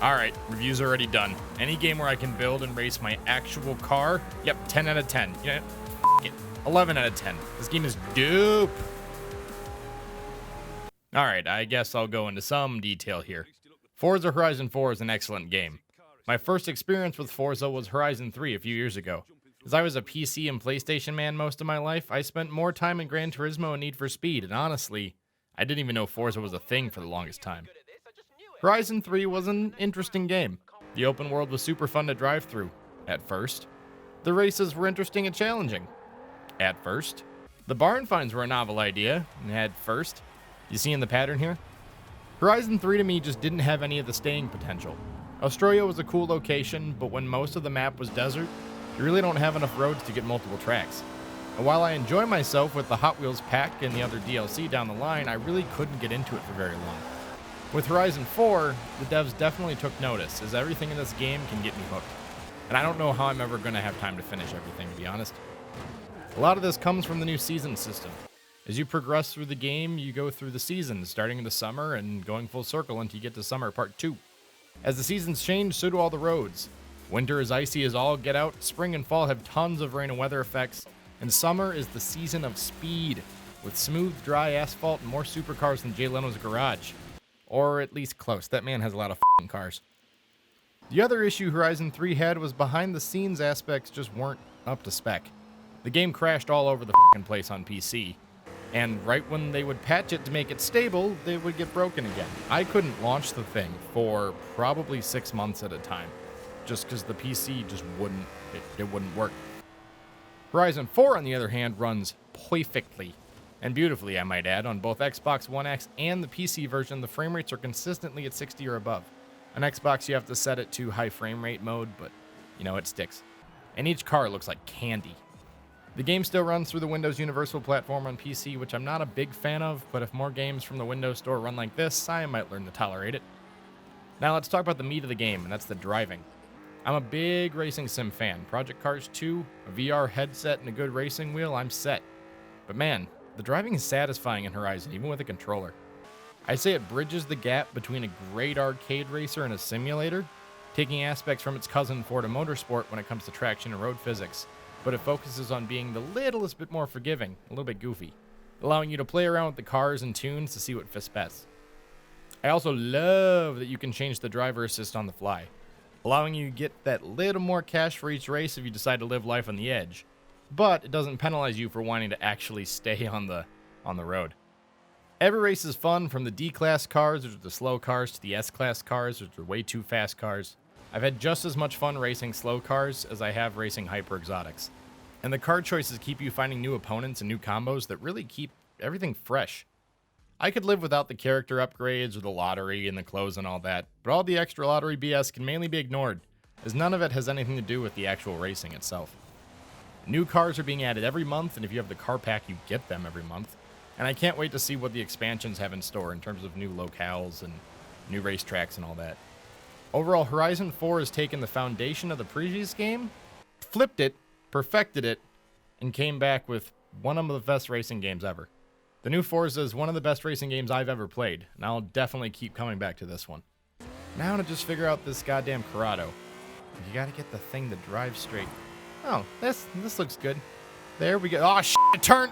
Alright, review's already done. Any game where I can build and race my actual car, yep, 10 out of 10. You know, it. 11 out of 10. This game is dope. Alright, I guess I'll go into some detail here. Forza Horizon 4 is an excellent game. My first experience with Forza was Horizon 3 a few years ago. As I was a PC and PlayStation man most of my life, I spent more time in Gran Turismo and Need for Speed, and honestly, I didn't even know Forza was a thing for the longest time. Horizon 3 was an interesting game. The open world was super fun to drive through, at first. The races were interesting and challenging, at first. The barn finds were a novel idea, at first. You seeing the pattern here? Horizon 3 to me just didn't have any of the staying potential. Australia was a cool location, but when most of the map was desert, you really don't have enough roads to get multiple tracks. And while I enjoy myself with the Hot Wheels pack and the other DLC down the line, I really couldn't get into it for very long. With Horizon 4, the devs definitely took notice, as everything in this game can get me hooked. And I don't know how I'm ever going to have time to finish everything, to be honest. A lot of this comes from the new season system. As you progress through the game, you go through the seasons, starting in the summer and going full circle until you get to summer part 2. As the seasons change, so do all the roads. Winter is icy as all get out, spring and fall have tons of rain and weather effects, and summer is the season of speed, with smooth, dry asphalt and more supercars than Jay Leno's garage. Or at least close. That man has a lot of f***ing cars. The other issue Horizon 3 had was behind-the-scenes aspects just weren't up to spec. The game crashed all over the f***ing place on PC. And right when they would patch it to make it stable, they would get broken again. I couldn't launch the thing for probably 6 months at a time, just because the PC just wouldn't work. Horizon 4, on the other hand, runs perfectly. And beautifully, I might add. On both Xbox One X and the PC version, the frame rates are consistently at 60 or above. On Xbox, you have to set it to high frame rate mode, but, you know, it sticks. And each car looks like candy. The game still runs through the Windows Universal platform on PC, which I'm not a big fan of, but if more games from the Windows Store run like this, I might learn to tolerate it. Now let's talk about the meat of the game, and that's the driving. I'm a big racing sim fan. Project Cars 2, a VR headset, and a good racing wheel, I'm set. But man, the driving is satisfying in Horizon, even with a controller. I'd say it bridges the gap between a great arcade racer and a simulator, taking aspects from its cousin Forza Motorsport when it comes to traction and road physics, but it focuses on being the littlest bit more forgiving, a little bit goofy, allowing you to play around with the cars and tunes to see what fits best. I also love that you can change the driver assist on the fly, allowing you to get that little more cash for each race if you decide to live life on the edge. But it doesn't penalize you for wanting to actually stay on the road. Every race is fun, from the D-Class cars, which are the slow cars, to the S-Class cars, which are way too fast cars. I've had just as much fun racing slow cars as I have racing hyper-exotics. And the car choices keep you finding new opponents and new combos that really keep everything fresh. I could live without the character upgrades or the lottery and the clothes and all that, but all the extra lottery BS can mainly be ignored, as none of it has anything to do with the actual racing itself. New cars are being added every month, and if you have the car pack, you get them every month. And I can't wait to see what the expansions have in store in terms of new locales and new racetracks and all that. Overall, Horizon 4 has taken the foundation of the previous game, flipped it, perfected it, and came back with one of the best racing games ever. The new Forza is one of the best racing games I've ever played, and I'll definitely keep coming back to this one. Now to just figure out this goddamn Corrado. You gotta get the thing to drive straight. Oh, this looks good. There we go. Oh, shit, turn!